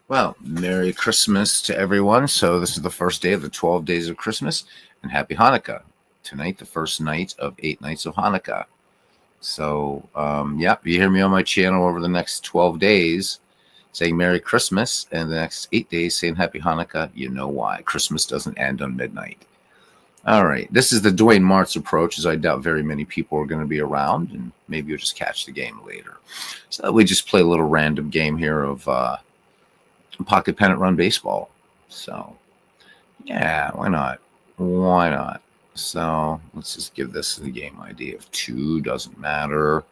Well, Merry Christmas to everyone. So, this is the first day of the 12 days of Christmas, and Happy Hanukkah. Tonight, the first night of 8 nights of Hanukkah. So, yeah, you hear me on my channel over the next 12 days saying Merry Christmas, and the next 8 days saying Happy Hanukkah. You know why. Christmas doesn't end on midnight. All right, this is the Dwayne Martz approach, as I doubt very many people are going to be around, and maybe you'll just catch the game later. So, we just play a little random game here of pocket pennant run baseball. So, yeah, why not? Why not? So, let's just give this the game ID of 2, doesn't matter.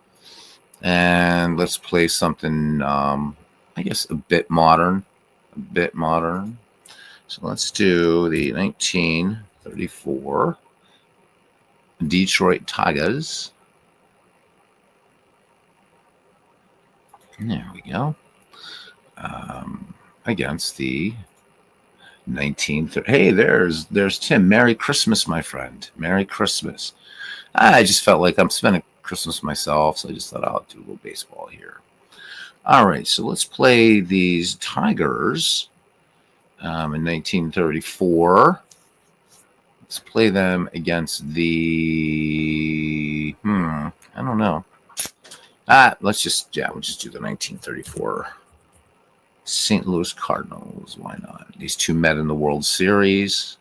And let's play something, I guess, a bit modern. A bit modern. So, let's do the 1934 Detroit Tigers. There we go. Against the 1930. Hey, there's Tim. Merry Christmas, my friend. Merry Christmas. I just felt like I'm spending Christmas myself, so I just thought I'll do a little baseball here. All right, so let's play these Tigers in 1934. Let's play them against the I don't know. We'll just do the 1934 St. Louis Cardinals. Why not? These two met in the World Series.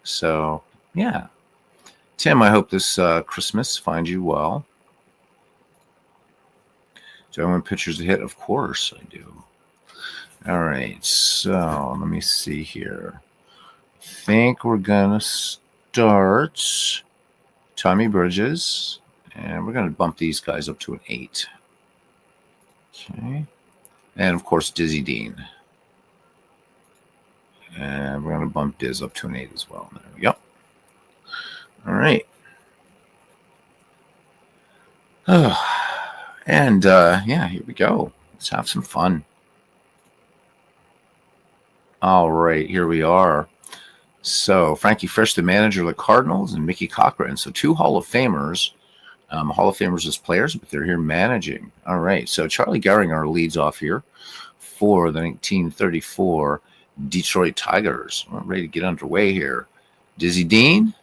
So, yeah. Tim, I hope this Christmas finds you well. Do I want pitchers to hit? Of course I do. All right. So, let me see here. I think we're going to start Tommy Bridges. And we're going to bump these guys up to an 8. Okay. And, of course, Dizzy Dean. And we're going to bump Diz up to an 8 as well. There we go. All right. And, yeah, here we go. Let's have some fun. All right, here we are. So, Frankie Frisch, the manager of the Cardinals, and Mickey Cochran. So, 2 Hall of Famers. Hall of Famers as players, but they're here managing. All right, so Charlie Gehringer leads off here for the 1934 Detroit Tigers. We're ready to get underway here. Dizzy Dean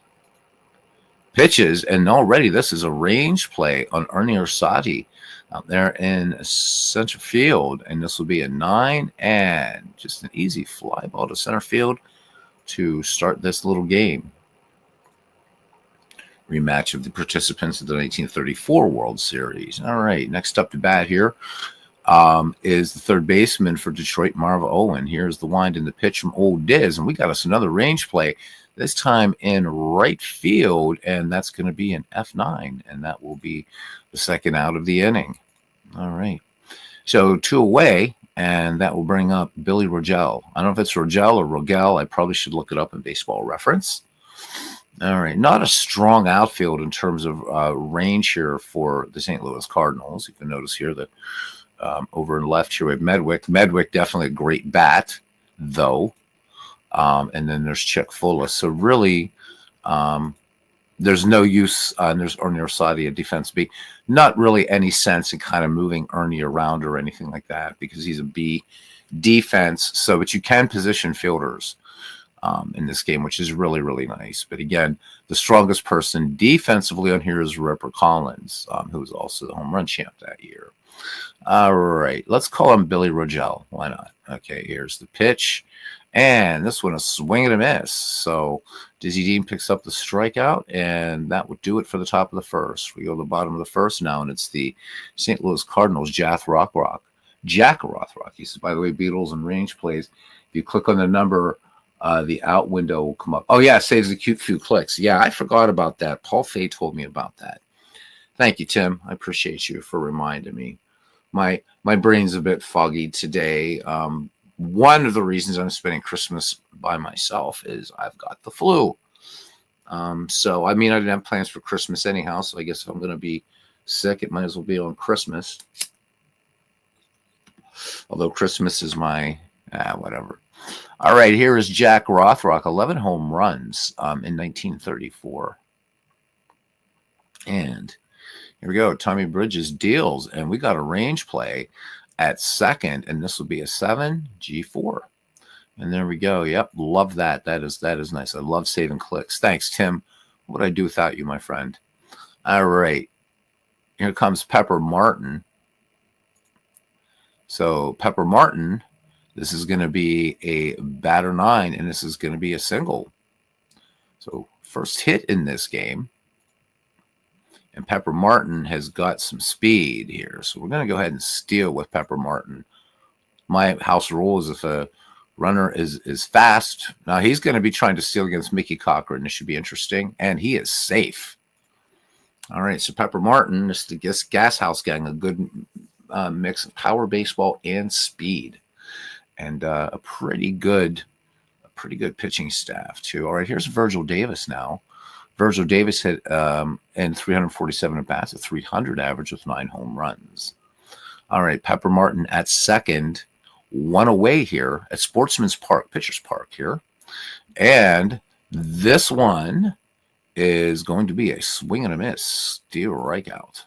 pitches, and already this is a range play on Ernie Orsatti out there in center field, and this will be a 9, and just an easy fly ball to center field to start this little game. Rematch of the participants of the 1934 World Series. All right, next up to bat here is the third baseman for Detroit, Marva Owen. Here's the wind and the pitch from Old Diz, and we got us another range play, this time in right field, and that's going to be an F9, and that will be the second out of the inning. All right, so 2 away, and that will bring up Billy Rogel. I don't know if it's Rogel or Rogel. I probably should look it up in Baseball Reference. All right, not a strong outfield in terms of range here for the St. Louis Cardinals. You can notice here that over and left here we have Medwick. Medwick definitely a great bat, though. And then there's Chick Fulla. So really, there's no use. There's Ernie Orsatti, a defense B. Not really any sense in kind of moving Ernie around or anything like that because he's a B defense. So, but you can position fielders in this game, which is really, really nice. But again, the strongest person defensively on here is Ripper Collins, who was also the home run champ that year. All right, let's call him Billy Rogel. Why not? Okay, here's the pitch. And this one, a swing and a miss. So Dizzy Dean picks up the strikeout, and that would do it for the top of the first. We go to the bottom of the first now, and it's the St. Louis Cardinals, Jack Rothrock. He says, by the way, Beatles and range plays. If you click on the number, the out window will come up. Oh, yeah, it saves a cute few clicks. Yeah, I forgot about that. Paul Fay told me about that. Thank you, Tim. I appreciate you for reminding me. My brain's a bit foggy today. One of the reasons I'm spending Christmas by myself is I've got the flu. So, I mean, I didn't have plans for Christmas anyhow, so I guess if I'm going to be sick, it might as well be on Christmas. Although Christmas is my, whatever. All right, here is Jack Rothrock, 11 home runs in 1934. And here we go. Tommy Bridges deals, and we got a range play at second, and this will be a 7, G4. And there we go. Yep, love that. That is nice. I love saving clicks. Thanks, Tim. What would I do without you, my friend? All right. Here comes Pepper Martin. So Pepper Martin, this is going to be a batter 9, and this is going to be a single. So first hit in this game. And Pepper Martin has got some speed here. So we're going to go ahead and steal with Pepper Martin. My house rule is if a runner is fast. Now he's going to be trying to steal against Mickey Cochran. This should be interesting. And he is safe. All right. So Pepper Martin, this is the Gas House Gang, a good mix of power baseball and speed. And a pretty good pitching staff too. All right. Here's Virgil Davis now. Virgil Davis hit in 347 at bats, a 300 average with 9 home runs. All right, Pepper Martin at second, 1 away here at Sportsman's Park, Pitchers Park here. And this one is going to be a swing and a miss, steal strikeout.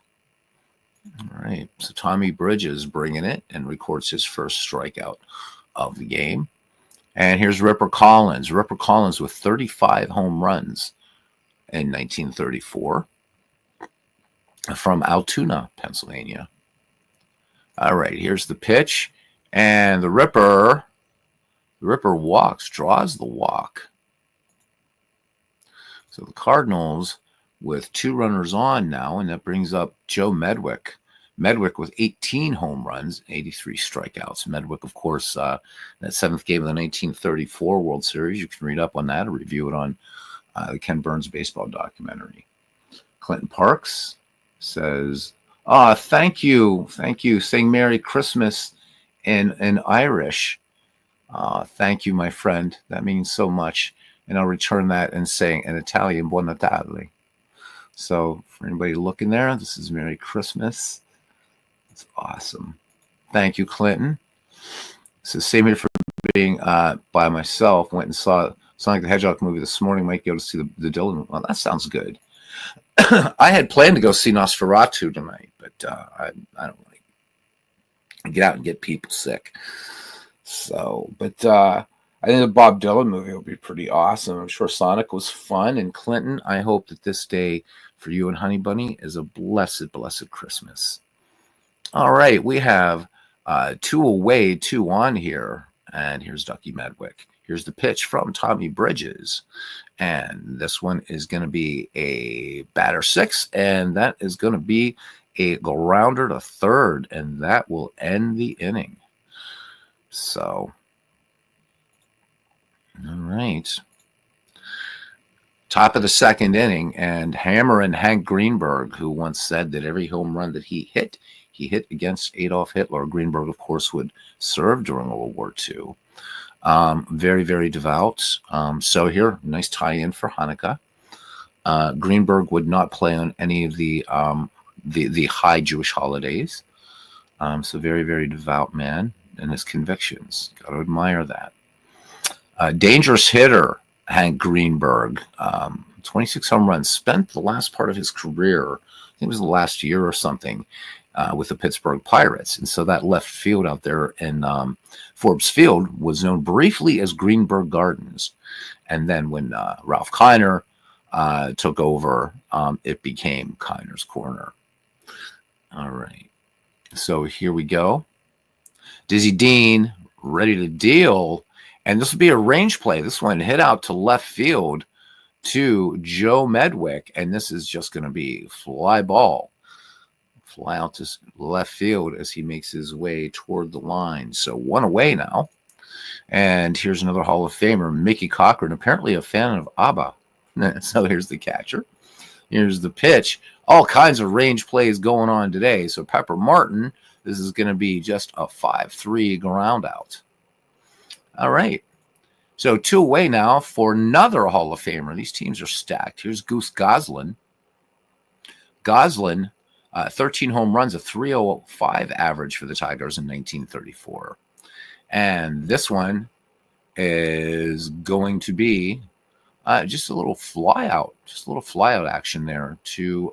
All right, so Tommy Bridges bringing it and records his first strikeout of the game. And here's Ripper Collins. Ripper Collins with 35 home runs in 1934 from Altoona, Pennsylvania. All right, here's the pitch. And the Ripper walks, draws the walk. So the Cardinals with 2 runners on now, and that brings up Joe Medwick. Medwick with 18 home runs, 83 strikeouts. Medwick, of course, that 7th game of the 1934 World Series. You can read up on that or review it on the Ken Burns baseball documentary. Clinton Parks says, thank you, saying Merry Christmas in Irish. Thank you, my friend. That means so much. And I'll return that and saying in Italian, Buon Natale. So for anybody looking there, this is Merry Christmas. It's awesome. Thank you, Clinton. So same here for being by myself. Went and saw Sonic the Hedgehog movie this morning. Might go to see the Dylan. Well, that sounds good. I had planned to go see Nosferatu tonight, but I don't want to get out and get people sick. So, but I think the Bob Dylan movie will be pretty awesome. I'm sure Sonic was fun. And Clinton, I hope that this day for you and Honey Bunny is a blessed, blessed Christmas. All right, we have 2 away, 2 on here. And here's Ducky Medwick. Here's the pitch from Tommy Bridges. And this one is going to be a batter 6. And that is going to be a grounder to third. And that will end the inning. So, all right. Top of the 2nd inning. And Hammer and Hank Greenberg, who once said that every home run that he hit against Adolf Hitler. Greenberg, of course, would serve during World War II. Very, very devout. So here, nice tie-in for Hanukkah. Greenberg would not play on any of the high Jewish holidays. So very, very devout man and his convictions. Got to admire that. Dangerous hitter, Hank Greenberg. 26 home runs. Spent the last part of his career, I think it was the last year or something, with the Pittsburgh Pirates. And so that left field out there in Forbes Field was known briefly as Greenberg Gardens. And then when Ralph Kiner took over, it became Kiner's Corner. All right. So here we go. Dizzy Dean ready to deal. And this will be a range play. This one hit out to left field to Joe Medwick. And this is just going to be fly ball. Fly out to left field as he makes his way toward the line. So 1 away now. And here's another Hall of Famer, Mickey Cochran, apparently a fan of ABBA. So here's the catcher. Here's the pitch. All kinds of range plays going on today. So Pepper Martin, this is going to be just a 5-3 ground out. All right. So 2 away now for another Hall of Famer. These teams are stacked. Here's Goose Goslin. Goslin, 13 home runs, a 305 average for the Tigers in 1934. And this one is going to be just a little flyout, action there, too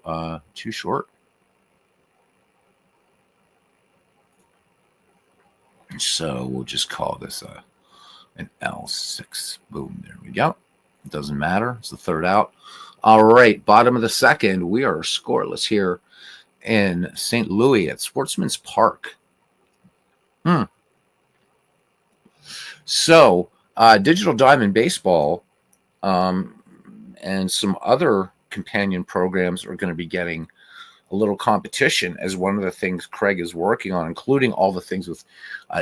short. So we'll just call this an L6. Boom, there we go. It doesn't matter. It's the third out. All right, bottom of the second. We are scoreless here in St. Louis at Sportsman's Park. So Digital Diamond Baseball and some other companion programs are going to be getting a little competition as one of the things Craig is working on, including all the things with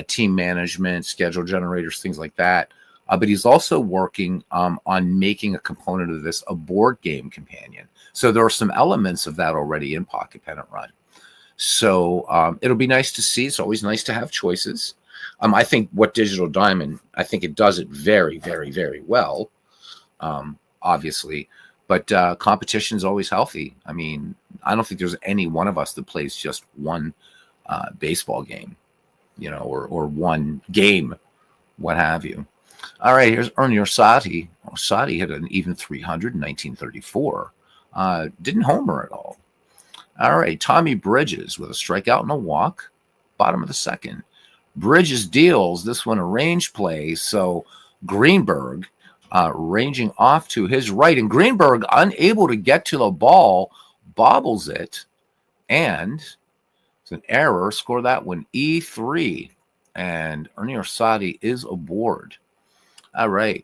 team management, schedule generators, things like that. But he's also working on making a component of this a board game companion. So there are some elements of that already in Pocket Pennant Run. So it'll be nice to see. It's always nice to have choices. I think what Digital Diamond, I think it does it very, very, very well, obviously. But competition is always healthy. I mean, I don't think there's any one of us that plays just one baseball game, or one game, what have you. All right, here's Ernie Orsatti. Orsatti hit an even 300 in 1934. Didn't homer at all. All right, Tommy Bridges with a strikeout and a walk. Bottom of the second. Bridges deals this one a range play. So Greenberg ranging off to his right. And Greenberg, unable to get to the ball, bobbles it. And it's an error. Score that one E3. And Ernie Orsatti is aboard. All right.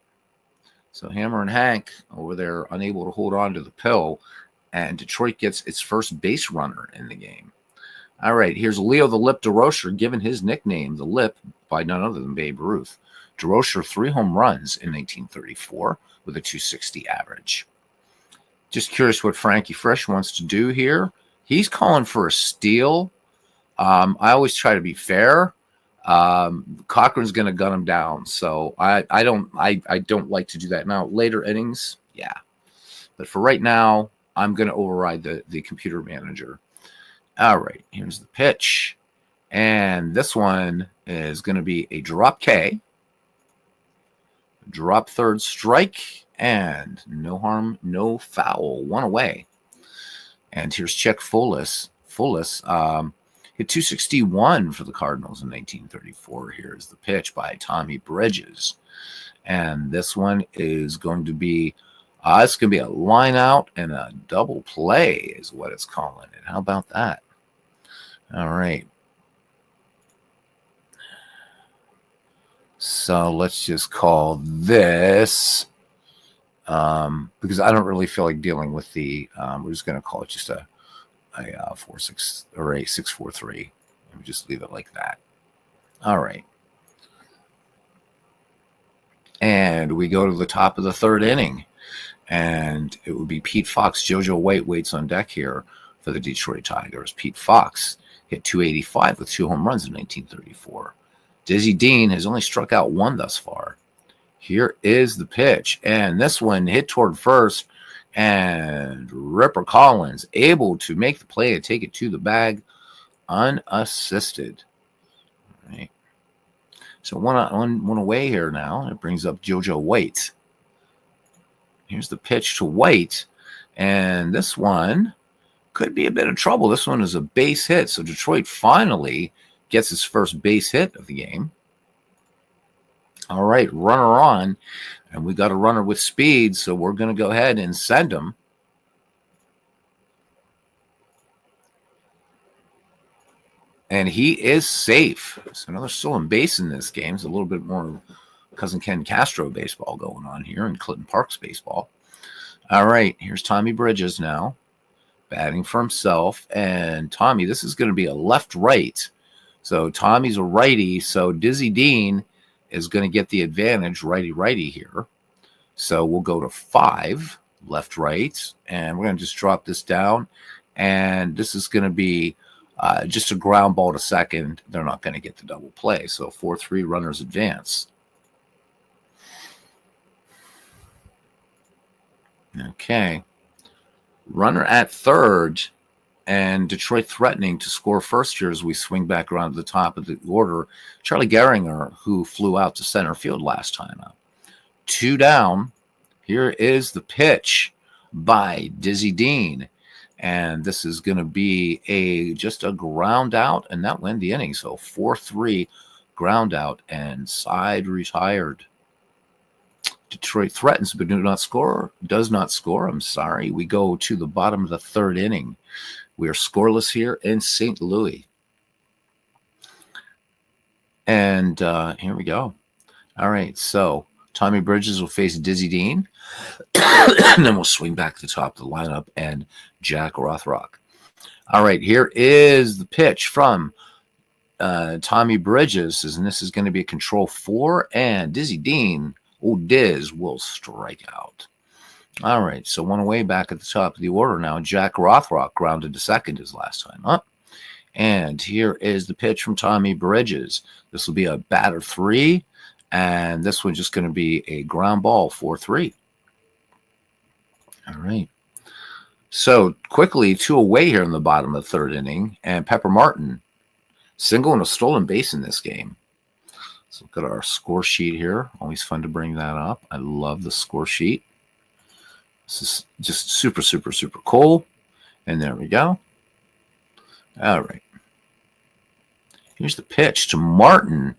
So Hammer and Hank over there unable to hold on to the pill. And Detroit gets its first base runner in the game. All right, here's Leo the Lip DeRocher, given his nickname, the Lip, by none other than Babe Ruth. DeRocher 3 home runs in 1934 with a 260 average. Just curious what Frankie Fresh wants to do here. He's calling for a steal. I always try to be fair. Cochran's going to gun him down, so I don't like to do that. Now, later innings, yeah. But for right now, I'm going to override the computer manager. All right, here's the pitch. And this one is going to be a drop K. Drop third strike. And no harm, no foul. One away. And here's Chuck Fullis. Fullis hit 261 for the Cardinals in 1934. Here's the pitch by Tommy Bridges. And this one is going to be it's going to be a line out and a double play is what it's calling it. How about that? All right. So let's just call this, because I don't really feel like dealing with the, we're just going to call it just a 4-6 or a 6-4-3. And just leave it like that. All right. And we go to the top of the third inning. And it would be Pete Fox. JoJo White waits on deck here for the Detroit Tigers. Pete Fox hit 285 with 2 home runs in 1934. Dizzy Dean has only struck out 1 thus far. Here is the pitch. And this one hit toward first. And Ripper Collins able to make the play and take it to the bag unassisted. All right. So one away here now. It brings up JoJo White. Here's the pitch to White. And this one could be a bit of trouble. This one is a base hit. So Detroit finally gets his first base hit of the game. All right, runner on. And we got a runner with speed. So we're going to go ahead and send him. And he is safe. So another stolen base in this game. It's a little bit more Cousin Ken Castro baseball going on here in Clinton Parks baseball. All right, here's Tommy Bridges now, batting for himself. And Tommy, this is going to be a left-right. So Tommy's a righty. So Dizzy Dean is going to get the advantage, righty-righty here. So we'll go to 5, left-right. And we're going to just drop this down. And this is going to be just a ground ball to second. They're not going to get the double play. So 4-3 runners advance. Okay. Runner at third, and Detroit threatening to score first here as we swing back around to the top of the order. Charlie Gehringer, who flew out to center field last time out. 2 down. Here is the pitch by Dizzy Dean. And this is going to be just a ground out, and that will end the inning. So 4-3 ground out, and side retired. Detroit threatens but does not score. I'm sorry. We go to the bottom of the third inning. We are scoreless here in St. Louis. And here we go. All right, so Tommy Bridges will face Dizzy Dean. And then we'll swing back to the top of the lineup and Jack Rothrock. All right, here is the pitch from Tommy Bridges. And this is going to be a control 4. And Dizzy Dean, Diz, will strike out. All right, so one away back at the top of the order now. Jack Rothrock grounded to second his last time up. And here is the pitch from Tommy Bridges. This will be a batter 3. And this one's just going to be a ground ball 4-3. All right. So quickly, 2 away here in the bottom of the third inning. And Pepper Martin, single and a stolen base in this game. So look at our score sheet here. Always fun to bring that up. I love the score sheet. This is just super, super, super cool. And there we go. All right. Here's the pitch to Martin.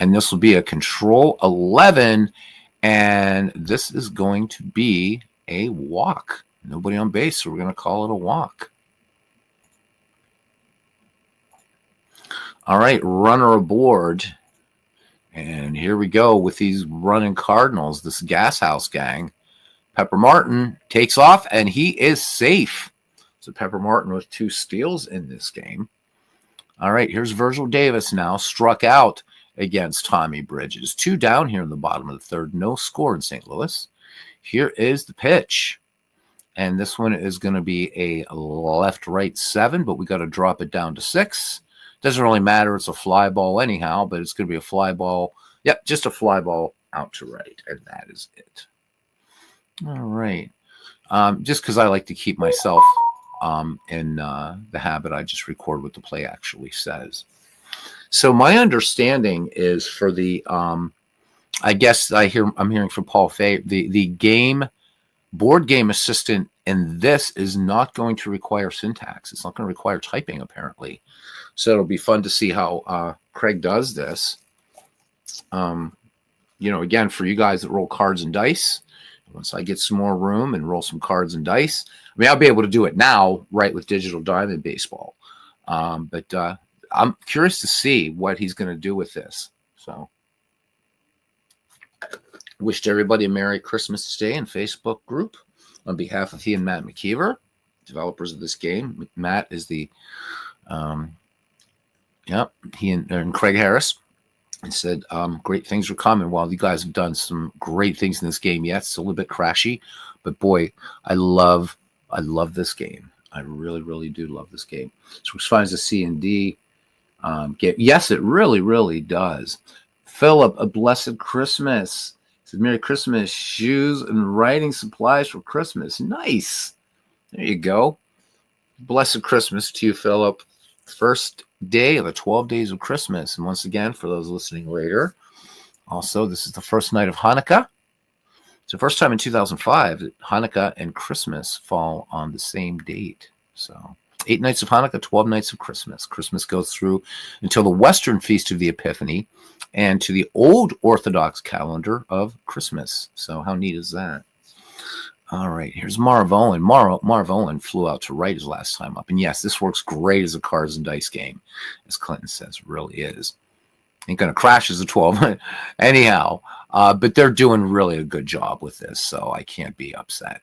And this will be a control 11. And this is going to be a walk. Nobody on base, so we're going to call it a walk. All right, runner aboard. And here we go with these running Cardinals, this gas house gang. Pepper Martin takes off, and he is safe. So Pepper Martin with 2 steals in this game. All right, here's Virgil Davis now, struck out against Tommy Bridges. 2 down here in the bottom of the third. No score in St. Louis. Here is the pitch. And this one is going to be a left-right 7, but we got to drop it down to 6. Doesn't really matter. It's a fly ball anyhow, but it's going to be a fly ball. Yep, just a fly ball out to right, and that is it. All right. Just because I like to keep myself in the habit, I just record what the play actually says. So my understanding is for the, I guess I'm hearing from Paul Fay, the board game assistant in this is not going to require syntax. It's not going to require typing, apparently. So it'll be fun to see how Craig does this. Again, for you guys that roll cards and dice, once I get some more room and roll some cards and dice, I mean, I'll be able to do it now, right, with Digital Diamond Baseball. But I'm curious to see what he's going to do with this. So wished everybody a Merry Christmas today in Facebook group on behalf of he and Matt McKeever, developers of this game. Matt is the, he and Craig Harris, and said great things are coming. While you guys have done some great things in this game, yes, it's a little bit crashy, but boy, I love this game. I really, really do love this game. So which finds a C and D game. Yes, it really, really does. Philip, a blessed Christmas. Said Merry Christmas, shoes and writing supplies for Christmas. Nice. There you go. Blessed Christmas to you, Philip. First day of the 12 days of Christmas. And once again, for those listening later, also, this is the first night of Hanukkah. It's the first time in 2005 that Hanukkah and Christmas fall on the same date. So 8 nights of Hanukkah, 12 nights of Christmas. Christmas goes through until the Western Feast of the Epiphany and to the old Orthodox calendar of Christmas. So how neat is that? All right, here's Marv Owen. Marv Owen flew out to right his last time up. And yes, this works great as a cards and dice game, as Clinton says, it really is. Ain't going to crash as a 12. Anyhow, but they're doing really a good job with this, so I can't be upset.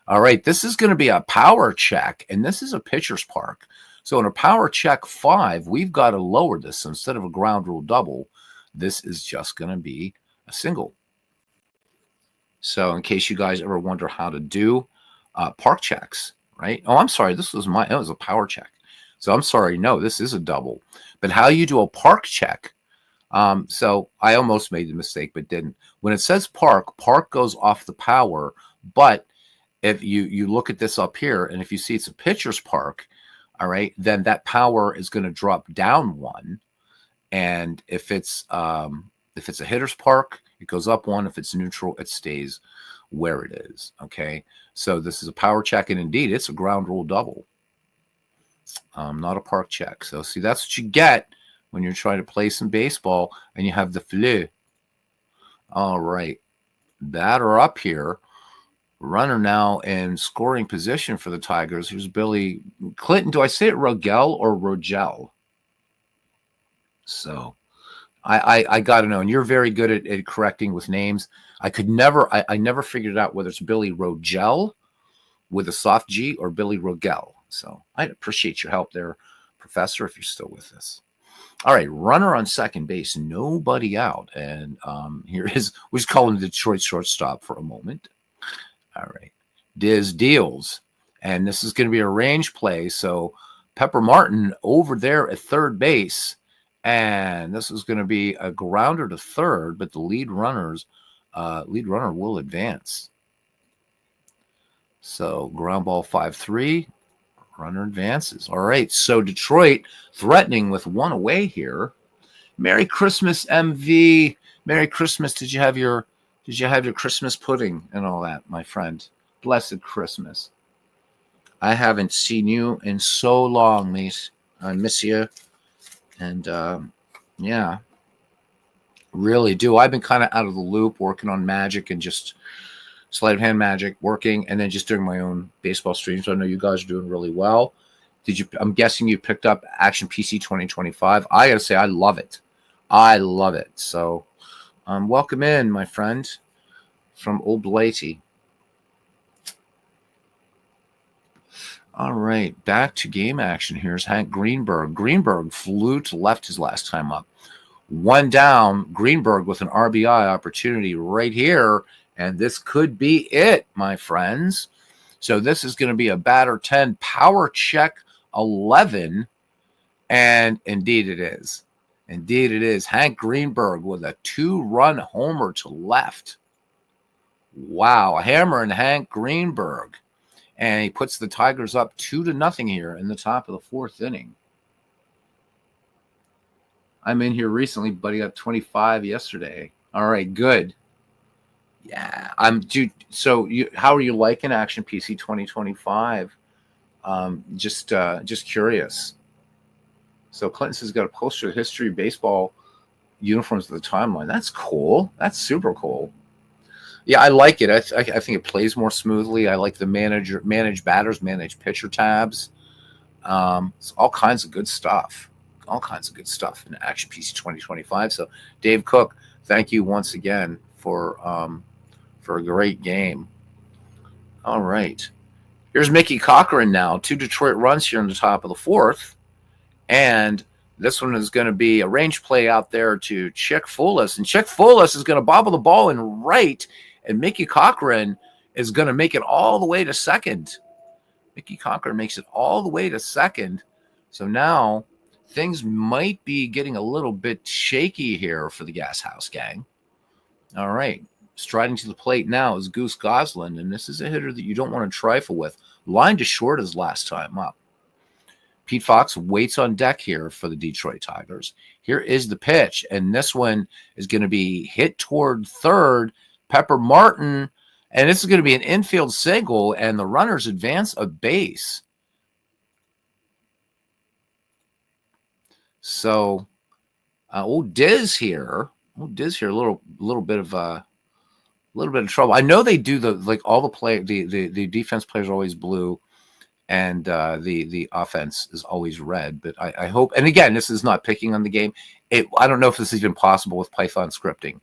All right, this is going to be a power check, and this is a pitcher's park. So in a power check 5, we've got to lower this. So instead of a ground rule double, this is just going to be a single. So in case you guys ever wonder how to do park checks, right? Oh, I'm sorry. It was a power check. So I'm sorry. No, this is a double. But how you do a park check. So I almost made the mistake, but didn't. When it says park goes off the power. But if you look at this up here, and if you see it's a pitcher's park, all right, then that power is going to drop down 1. And if it's a hitter's park, it goes up 1. If it's neutral, it stays where it is. Okay. So this is a power check, and indeed, it's a ground rule double. Not a park check. So see, that's what you get when you're trying to play some baseball and you have the flu. All right. Batter up here. Runner now in scoring position for the Tigers. Here's Billy Clinton. Do I say it Rogel or Rogel? So I got to know. And you're very good at correcting with names. I never figured out whether it's Billy Rogel with a soft G or Billy Rogel. So I appreciate your help there, Professor, if you're still with us. All right, runner on second base, nobody out. And here is, we'll just call him the Detroit shortstop for a moment. All right, Diz deals. And this is going to be a range play. So Pepper Martin over there at third base. And this is going to be a grounder to third, but the lead runner will advance. So ground ball 5-3. Runner advances. All right. So Detroit threatening with one away here. Merry Christmas, MV. Merry Christmas. Did you have your Christmas pudding and all that, my friend? Blessed Christmas. I haven't seen you in so long, mate. I miss you. And yeah, really do. I've been kind of out of the loop working on Magic and just sleight of hand Magic working, and then just doing my own baseball streams. So I know you guys are doing really well. I'm guessing you picked up Action PC 2025. I gotta say, I love it. I love it. So welcome in, my friend, from Old Blighty. All right, back to game action. Here's Hank Greenberg. Greenberg flew to left his last time up. One down, Greenberg with an RBI opportunity right here. And this could be it, my friends. So this is going to be a batter 10, power check 11. And indeed it is. Indeed it is. Hank Greenberg with a 2-run homer to left. Wow, a hammer and Hank Greenberg. And he puts the Tigers up 2-0 here in the top of the fourth inning. I'm in here recently, but he got 25 yesterday. All right, good. Yeah, dude. So how are you liking Action PC 2025? Just curious. So Clinton says got a poster of history of baseball uniforms of the timeline. That's cool. That's super cool. Yeah, I like it. I think it plays more smoothly. I like the manage batters, manage pitcher tabs. It's all kinds of good stuff. All kinds of good stuff in Action PC 2025. So Dave Cook, thank you once again for a great game. All right. Here's Mickey Cochran now. 2 Detroit runs here in the top of the fourth. And this one is going to be a range play out there to Chick Fullis. And Chick Fullis is going to bobble the ball in right. And Mickey Cochran is going to make it all the way to second. Mickey Cochran makes it all the way to second. So now things might be getting a little bit shaky here for the Gas House gang. All right. Striding to the plate now is Goose Goslin, and this is a hitter that you don't want to trifle with. Line to short his last time up. Pete Fox waits on deck here for the Detroit Tigers. Here is the pitch, and this one is going to be hit toward third. Pepper Martin, and this is going to be an infield single, and the runners advance a base. So, old Diz here. Old Diz here, a little bit of trouble. I know they do all the play. The defense players are always blue, and the offense is always red. But I hope. And again, this is not picking on the game. I don't know if this is even possible with Python scripting.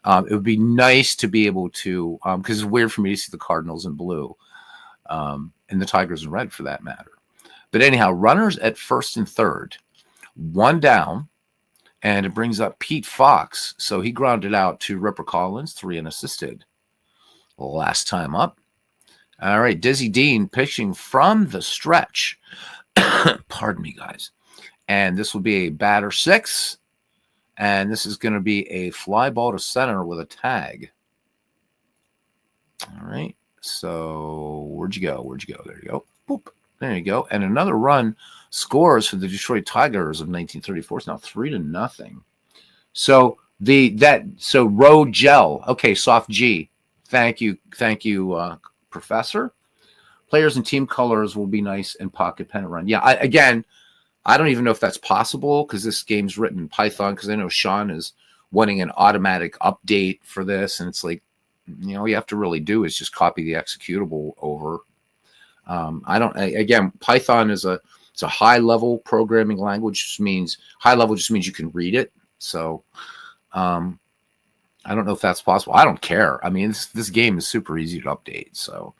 It would be nice to be able to, because it's weird for me to see the Cardinals in blue, and the Tigers in red for that matter. But anyhow, runners at first and third, one down. And it brings up Pete Fox. So he grounded out to Ripper Collins, 3 unassisted. Last time up. All right, Dizzy Dean pitching from the stretch. Pardon me, guys. And this will be a batter 6. And this is going to be a fly ball to center with a tag. All right. So where'd you go? There you go. Boop. There you go. And another run scores for the Detroit Tigers of 1934. It's now 3-0. So Rogel. Okay, soft G. Thank you, Professor. Players and team colors will be nice and pocket pennant run. Yeah, again, I don't even know if that's possible because this game's written in Python, because I know Sean is wanting an automatic update for this. And it's like, all you have to really do is just copy the executable over. Again, Python it's a high level programming language, just means you can read it. So I don't know if that's possible. I don't care. I mean, this game is super easy to update. So,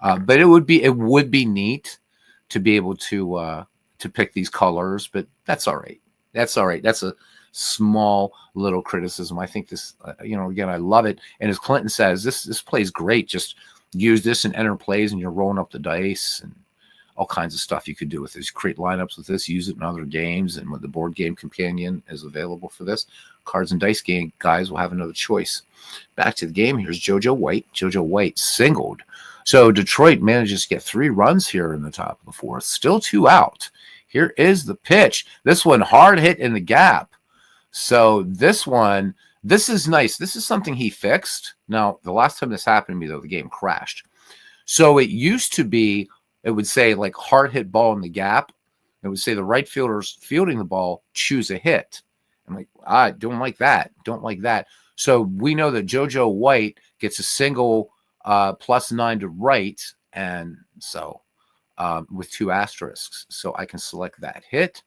but it would be neat to be able to pick these colors, but that's all right. That's all right. That's a small little criticism. I think this, again, I love it. And as Clinton says, this plays great. Just use this and enter plays, and you're rolling up the dice and all kinds of stuff you could do with this. Create lineups with this, use it in other games, and when the board game companion is available for this, cards and dice game guys will have another choice. Back to the game. Here's JoJo White. JoJo White singled. So Detroit manages to get 3 runs here in the top of the 4th. Still 2 out. Here is the pitch. This one hard hit in the gap. So this is nice. This is something he fixed. Now, the last time this happened to me, though, the game crashed. So it used to be, it would say like hard hit ball in the gap. It would say the right fielder's fielding the ball, choose a hit. I'm like, I don't like that. Don't like that. So we know that JoJo White gets a single +9 to right. And so with 2 asterisks. So I can select that hit.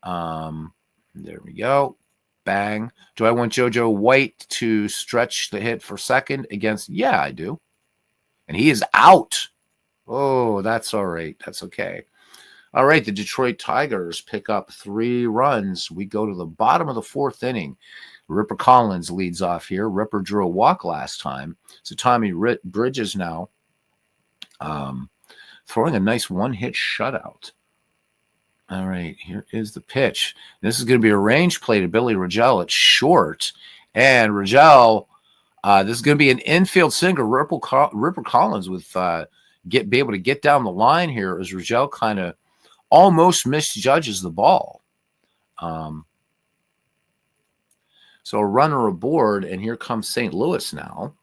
There we go. Bang. Do I want JoJo White to stretch the hit for second against? Yeah, I do. And he is out. Oh, that's all right. That's okay. All right, the Detroit Tigers pick up 3 runs. We go to the bottom of the 4th inning. Ripper Collins leads off here. Ripper drew a walk last time. So Tommy Bridges now throwing a nice 1-hit shutout. All right, here is the pitch. This is going to be a range play to Billy Rogel at short. And Rogel, this is going to be an infield single. Ripper Collins with be able to get down the line here as Rogel kind of almost misjudges the ball. So a runner aboard, and here comes St. Louis now.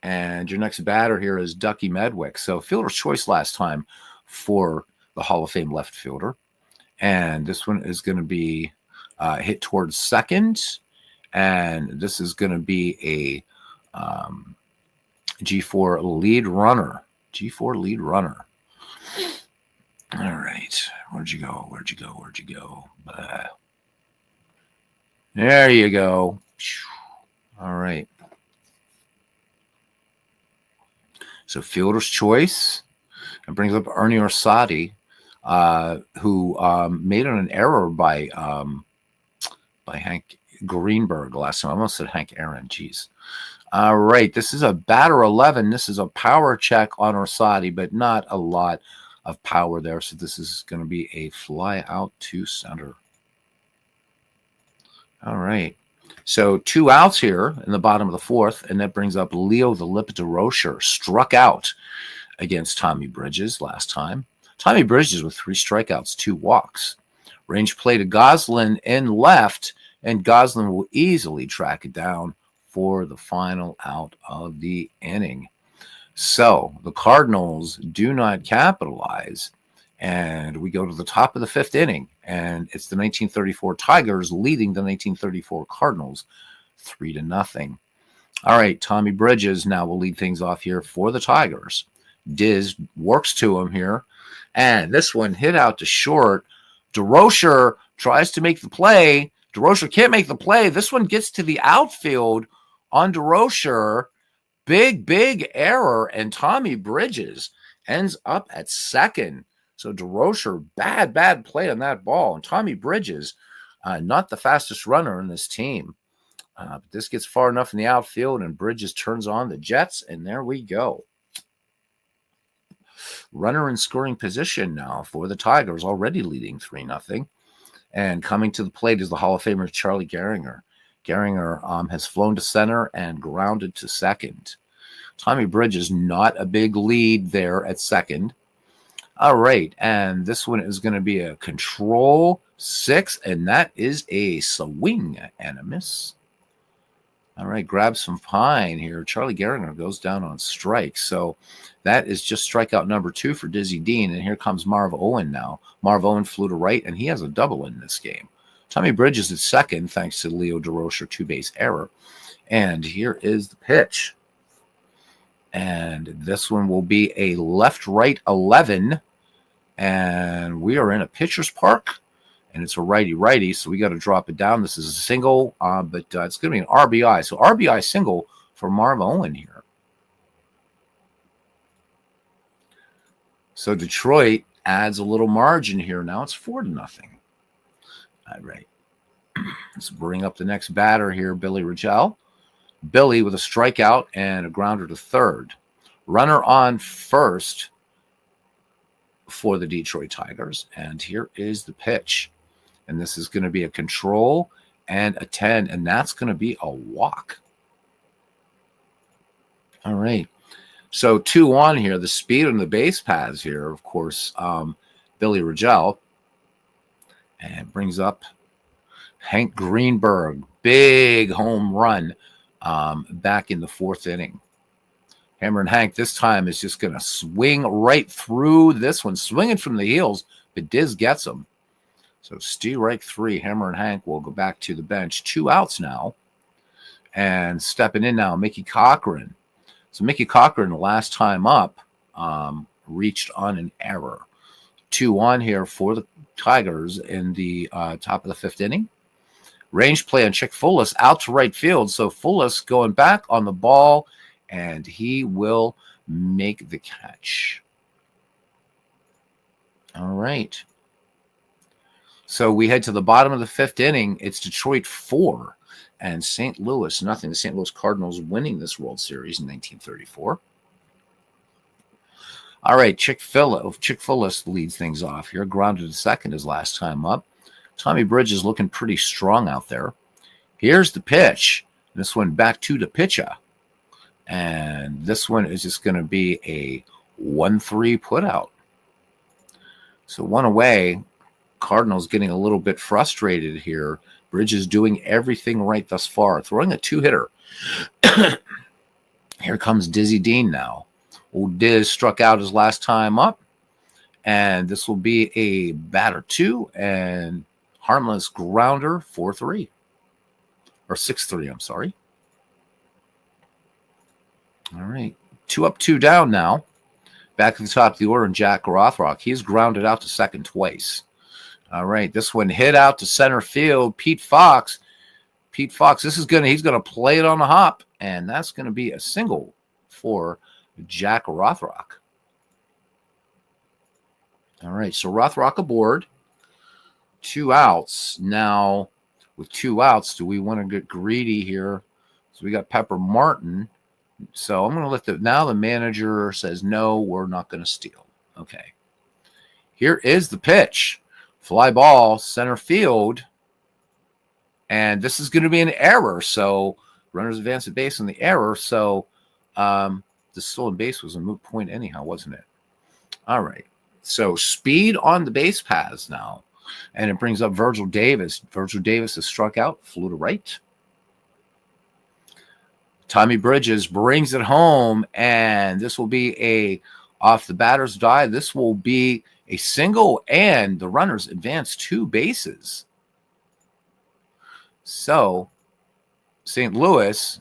And your next batter here is Ducky Medwick. So fielder's choice last time for the Hall of Fame left fielder. And this one is going to be hit towards second. And this is going to be a G4 lead runner. G4 lead runner. All right. Where'd you go? Where'd you go? Where'd you go? There you go. All right. So fielder's choice. It brings up Ernie Orsatti, who made an error by Hank Greenberg last time. I almost said Hank Aaron. Jeez. All right. This is a batter 11. This is a power check on Orsatti, but not a lot of power there. So this is going to be a fly out to center. All right. So 2 outs here in the bottom of the 4th, and that brings up Leo the Lip DeRocher, struck out against Tommy Bridges last time. Tommy Bridges with 3 strikeouts, 2 walks. Range play to Goslin in left, and Goslin will easily track it down for the final out of the inning. So the Cardinals do not capitalize, and we go to the top of the 5th inning, and it's the 1934 Tigers leading the 1934 Cardinals 3-0. All right, Tommy Bridges now will lead things off here for the Tigers. Diz works to him here, and this one hit out to short. DeRocher tries to make the play. DeRocher can't make the play. This one gets to the outfield on DeRocher. Big error, and Tommy Bridges ends up at second. So DeRocher, bad play on that ball. And Tommy Bridges, not the fastest runner in this team. But this gets far enough in the outfield, and Bridges turns on the Jets, and there we go. Runner in scoring position now for the Tigers, already leading 3-0. And coming to the plate is the Hall of Famer Charlie Gehringer. Gehringer has flown to center and grounded to second. Tommy Bridges, not a big lead there at second. All right, and this one is going to be a control 6, and that is a swing and a miss. All right, grab some pine here. Charlie Gehringer goes down on strike. So that is just strikeout number 2 for Dizzy Dean. And here comes Marv Owen now. Marv Owen flew to right, and he has a double in this game. Tommy Bridges at second, thanks to Leo DeRocher 2-base error. And here is the pitch. And this one will be a left-right 11. And we are in a pitcher's park. And it's a righty-righty, so we got to drop it down. This is a single, but it's going to be an RBI. So RBI single for Marv Owen here. So Detroit adds a little margin here. Now it's 4-0. All right. Let's bring up the next batter here, Billy Rigel. Billy with a strikeout and a grounder to third. Runner on first for the Detroit Tigers. And here is the pitch. And this is going to be a control and a 10, and that's going to be a walk. All right. So 2-1 here. The speed on the base paths here, of course, Billy Rigel. And brings up Hank Greenberg. Big home run back in the 4th inning. Hammer and Hank this time is just going to swing right through this one, swinging from the heels, but Diz gets him. So strike 3, Hammer and Hank will go back to the bench. 2 outs now. And stepping in now, Mickey Cochran. So Mickey Cochran, the last time up, reached on an error. 2-1 here for the Tigers in the top of the 5th inning. Range play on Chick Fullis out to right field. So Fullis going back on the ball, and he will make the catch. All right. So we head to the bottom of the 5th inning. It's Detroit 4 and St. Louis nothing. The St. Louis Cardinals winning this World Series in 1934. All right, Chick Fullis leads things off here. Grounded to second his last time up. Tommy Bridges looking pretty strong out there. Here's the pitch. This one back to the pitcher. And this one is just going to be a 1-3 putout. So 1 away. Cardinals getting a little bit frustrated here. Bridges doing everything right thus far. Throwing a 2-hitter. Here comes Dizzy Dean now. Old Diz struck out his last time up. And this will be a batter 2 and harmless grounder 4-3. Or 6-3, I'm sorry. All right. 2 up, 2 down now. Back at the top of the order, and Jack Rothrock. He's grounded out to second twice. All right, this one hit out to center field. Pete Fox, he's gonna play it on the hop, and that's gonna be a single for Jack Rothrock. All right, so Rothrock aboard. 2 outs. Now, with 2 outs, do we want to get greedy here? So we got Pepper Martin. So I'm going to now the manager says, no, we're not going to steal. Okay. Here is the pitch. Fly ball, center field. And this is going to be an error. So runners advance at base on the error. So the stolen base was a moot point anyhow, wasn't it? All right. So speed on the base paths now. And it brings up Virgil Davis. Virgil Davis has struck out, flew to right. Tommy Bridges brings it home, and this will be a off the batter's die. This will be a single, and the runners advance 2 bases. So St. Louis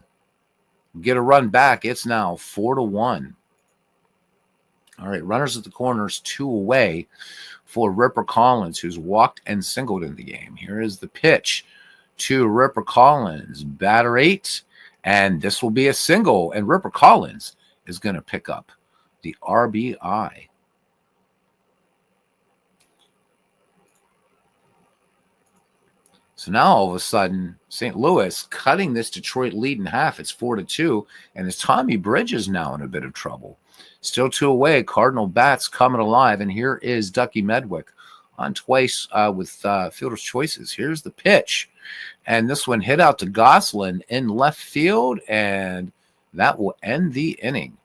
get a run back. It's now 4-1. All right, runners at the corners, 2 away for Ripper Collins, who's walked and singled in the game. Here is the pitch to Ripper Collins, batter 8. And this will be a single, and Ripper Collins is going to pick up the RBI. So now all of a sudden, St. Louis cutting this Detroit lead in half. It's 4-2, and it's Tommy Bridges now in a bit of trouble. Still 2 away. Cardinal bats coming alive, and here is Ducky Medwick on twice with fielder's choices. Here's the pitch. And this one hit out to Gosselin in left field, and that will end the inning.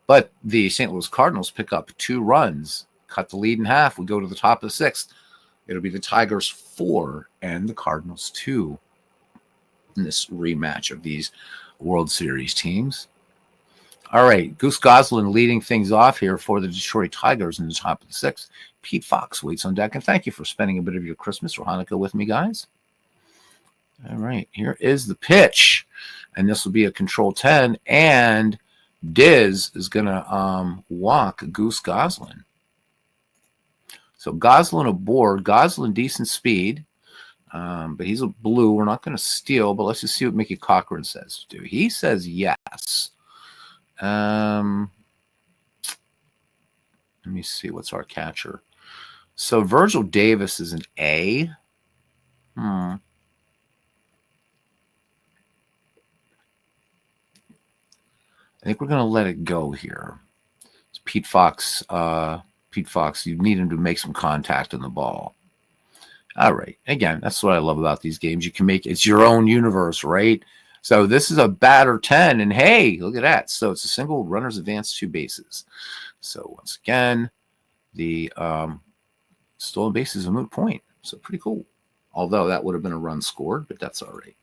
But the St. Louis Cardinals pick up 2 runs, cut the lead in half. We go to the top of the 6th. It'll be the Tigers 4 and the Cardinals 2. in this rematch of these World Series teams. All right, Goose Goslin leading things off here for the Detroit Tigers in the top of the sixth. Pete Fox waits on deck, and thank you for spending a bit of your Christmas or Hanukkah with me, guys. All right, here is the pitch, and this will be a control 10, and Diz is going to walk Goose Goslin. So Goslin aboard. Goslin decent speed, but he's a blue. We're not going to steal, but let's just see what Mickey Cochran says to do. He says yes. Let me see. What's our catcher? So Virgil Davis is an A. I think we're going to let it go here. It's Pete Fox. Pete Fox, you need him to make some contact on the ball. All right. Again, that's what I love about these games. You can make it's your own universe, right? So this is a batter 10, and hey, look at that. So it's a single, runners advance 2 bases. So once again, the stolen base is a moot point. So pretty cool. Although that would have been a run scored, but that's all right.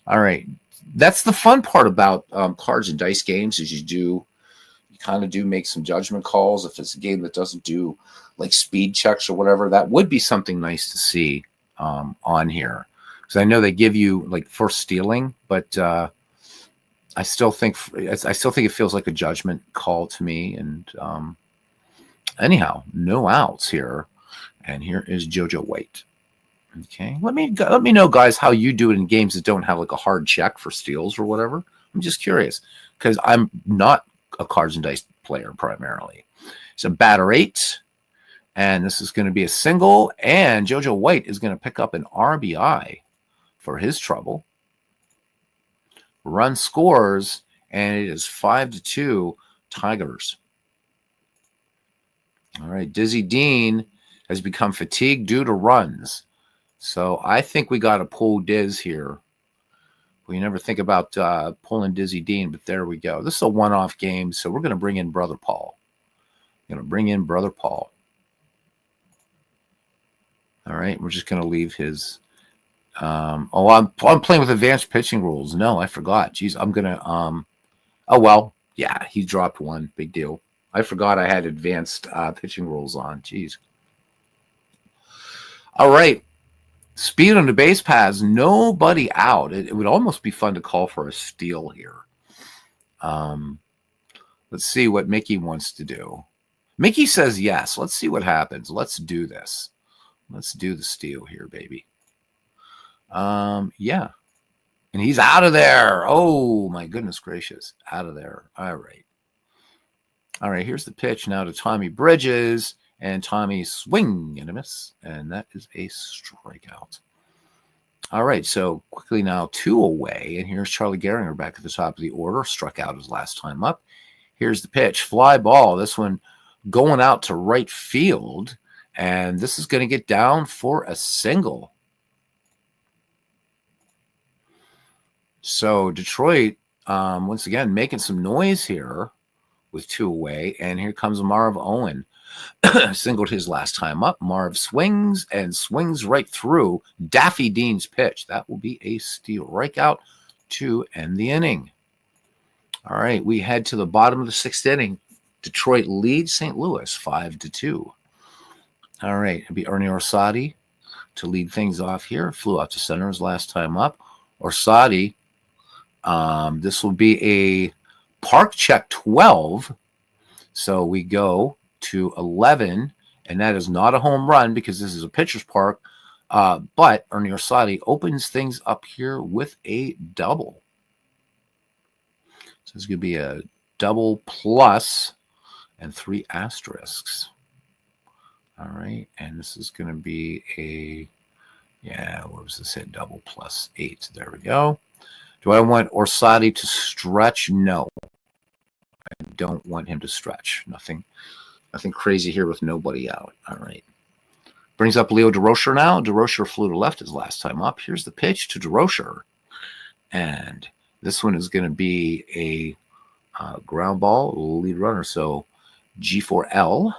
All right. That's the fun part about cards and dice games is you kind of do make some judgment calls. If it's a game that doesn't do like speed checks or whatever, that would be something nice to see on here. Because I know they give you like first stealing, but I still think it feels like a judgment call to me. And anyhow, no outs here, and here is JoJo White. Okay, let me know, guys, how you do it in games that don't have like a hard check for steals or whatever. I'm just curious because I'm not a cards and dice player primarily. So batter 8, and this is going to be a single, and JoJo White is going to pick up an RBI for his trouble. Run scores, and it is 5-2 Tigers. All right, Dizzy Dean has become fatigued due to runs. So I think we got to pull Diz here. We never think about pulling Dizzy Dean, but there we go. This is a one-off game, so we're going to bring in Brother Paul. All right, we're just going to leave his. I'm playing with advanced pitching rules. No, I forgot. Jeez, I'm going to. Oh well, yeah, he dropped one. Big deal. I forgot I had advanced pitching rules on. Jeez. All right. Speed on the base paths, nobody out. It would almost be fun to call for a steal here. Let's see what Mickey wants to do. Mickey says yes. Let's see what happens. Let's do this. Let's do the steal here, baby. Yeah. And he's out of there. Oh, my goodness gracious. Out of there. All right. All right, here's the pitch now to Tommy Bridges. And Tommy swing and a miss, and that is a strikeout. All right, so quickly now 2 away, and here's Charlie Gehringer back at the top of the order. Struck out his last time up. Here's the pitch, fly ball. This one going out to right field, and this is going to get down for a single. So Detroit, once again, making some noise here with 2 away, and here comes Marv Owen. Singled his last time up. Marv swings and swings right through Daffy Dean's pitch. That will be a steal. Strikeout to end the inning. All right, we head to the bottom of the 6th inning. Detroit leads St. Louis 5-2. All right, it'll be Ernie Orsatti to lead things off here. Flew out to center his last time up. Orsatti, this will be a park check 12. So we go to 11, and that is not a home run because this is a pitcher's park. But Ernie Orsatti opens things up here with a double. So it's going to be a double plus and 3 asterisks. All right, and this is going to be a, what was this? Double plus 8. There we go. Do I want Orsatti to stretch? No, I don't want him to stretch. Nothing crazy here with nobody out. All right. Brings up Leo DeRocher now. DeRocher flew to left his last time up. Here's the pitch to DeRocher. And this one is going to be a ground ball, lead runner. So G4L.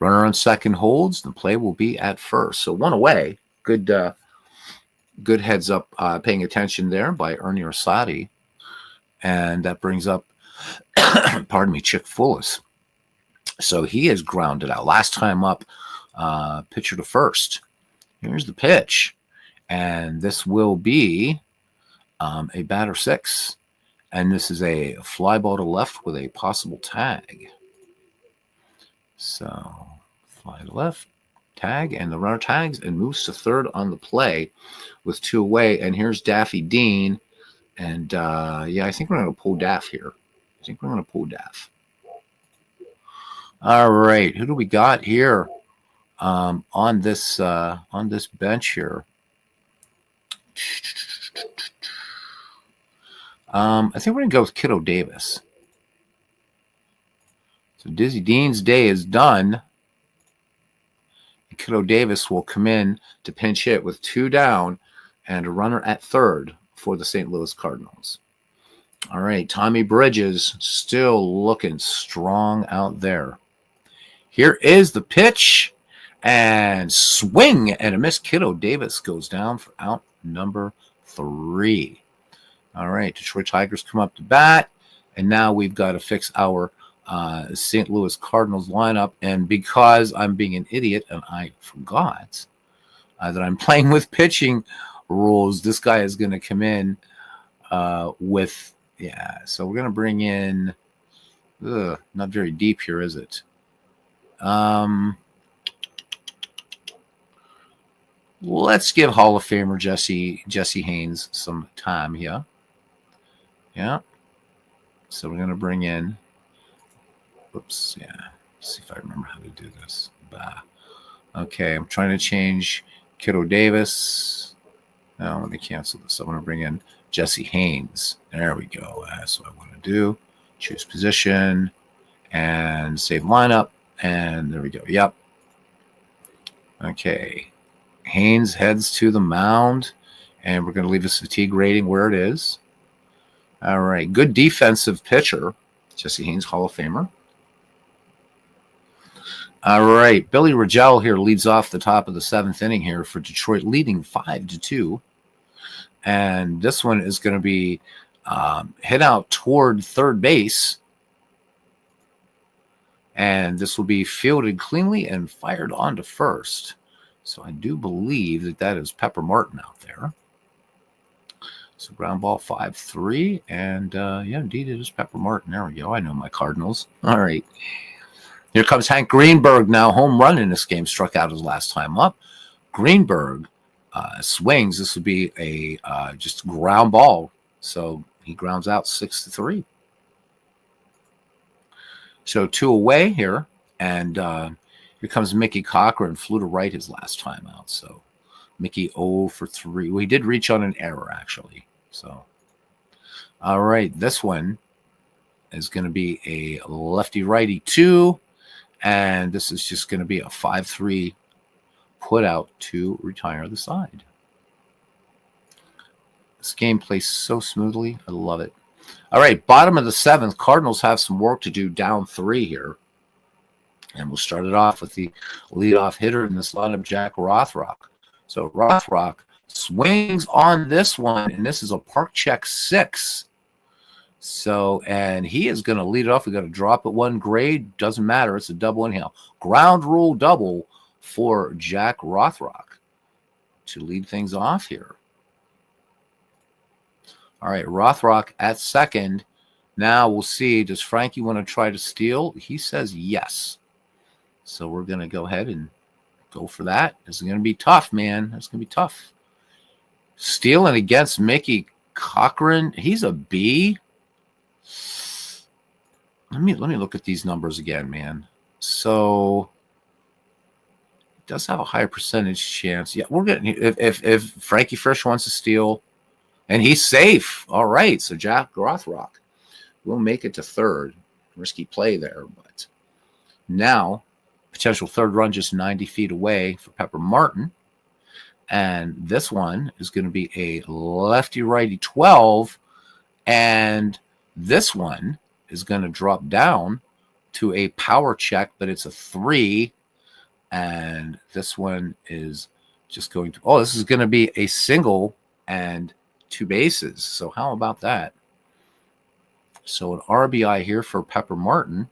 Runner on second holds. The play will be at first. So one away. Good good heads up paying attention there by Ernie Orsatti. And that brings up, pardon me, Chick Fullis. So he is grounded out. Last time up, pitcher to first. Here's the pitch. And this will be a batter 6. And this is a fly ball to left with a possible tag. So fly to left, tag, and the runner tags and moves to third on the play with 2 away. And here's Daffy Dean. And yeah, I think we're going to pull Daff here. All right, who do we got here on this bench here? I think we're going to go with Kiddo Davis. So Dizzy Dean's day is done. Kiddo Davis will come in to pinch hit with 2 down and a runner at third for the St. Louis Cardinals. All right, Tommy Bridges still looking strong out there. Here is the pitch and swing and a miss. Kiddo Davis goes down for out number 3. All right, Detroit Tigers come up to bat, and now we've got to fix our St. Louis Cardinals lineup. And because I'm being an idiot and I forgot that I'm playing with pitching rules, this guy is going to come in with, yeah, so we're going to bring in, not very deep here, is it? Let's give Hall of Famer Jesse Haynes some time here. Yeah. So we're going to bring in, oops, yeah. Let's see if I remember how to do this. Bah. Okay, I'm trying to change Kiddo Davis. Now let me cancel this. I want to bring in Jesse Haynes. There we go. That's what I want to do. Choose position and save lineup. And there we go. Yep. Okay. Haynes heads to the mound, and we're going to leave his fatigue rating where it is. All right. Good defensive pitcher. Jesse Haynes, Hall of Famer. All right. Billy Rigel here leads off the top of the 7th inning here for Detroit, leading 5-2. And this one is going to be hit out toward third base. And this will be fielded cleanly and fired onto first. So I do believe that that is Pepper Martin out there. So ground ball 5-3. And yeah, indeed it is Pepper Martin. There we go. I know my Cardinals. All right. Here comes Hank Greenberg now. Home run in this game. Struck out his last time up. Greenberg swings. This would be a just ground ball. So he grounds out 6-3. So 2 away here. And here comes Mickey Cochran. Flew to right his last time out. So Mickey 0 for 3. Well, he did reach on an error, actually. So, all right. This one is going to be a lefty-righty 2. And this is just going to be a 5-3 put out to retire the side. This game plays so smoothly. I love it. All right, bottom of the 7th. Cardinals have some work to do, down 3 here. And we'll start it off with the leadoff hitter in this lineup, Jack Rothrock. So Rothrock swings on this one, and this is a park check 6. So, and he is going to lead it off. We got to drop at 1 grade. Doesn't matter. It's a double inhale. Ground rule double for Jack Rothrock to lead things off here. All right, Rothrock at second. Now we'll see. Does Frankie want to try to steal? He says yes. So we're going to go ahead and go for that. This is going to be tough, man. It's going to be tough. Stealing against Mickey Cochran. He's a B. Let me look at these numbers again, man. So it does have a higher percentage chance. Yeah, we're getting if Frankie Frisch wants to steal, and he's safe. All right, so Jack Rothrock will make it to third. Risky play there, but now potential third run just 90 feet away for Pepper Martin. And this one is going to be a lefty-righty 12, and this one is going to drop down to a power check, but it's a 3. And this one is just going to, oh, this is going to be a single and 2 bases. So how about that? So an RBI here for Pepper Martin.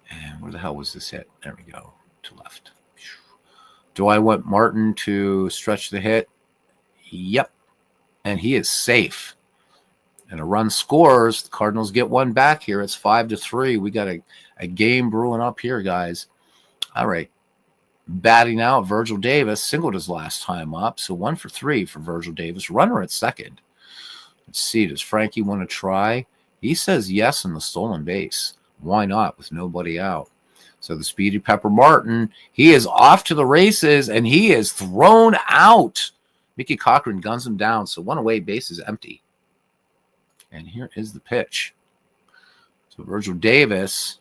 And where the hell was this hit? There we go, to left. Do I want Martin to stretch the hit? Yep. And he is safe. And a run scores. The Cardinals get one back here. It's 5-3. We got a game brewing up here, guys. All right. Batting out, Virgil Davis singled his last time up. So 1 for 3 for Virgil Davis. Runner at second. Let's see. Does Frankie want to try? He says yes in the stolen base. Why not with nobody out? So the speedy Pepper Martin, he is off to the races, and he is thrown out. Mickey Cochran guns him down. So 1 away, base is empty. And here is the pitch. So Virgil Davis,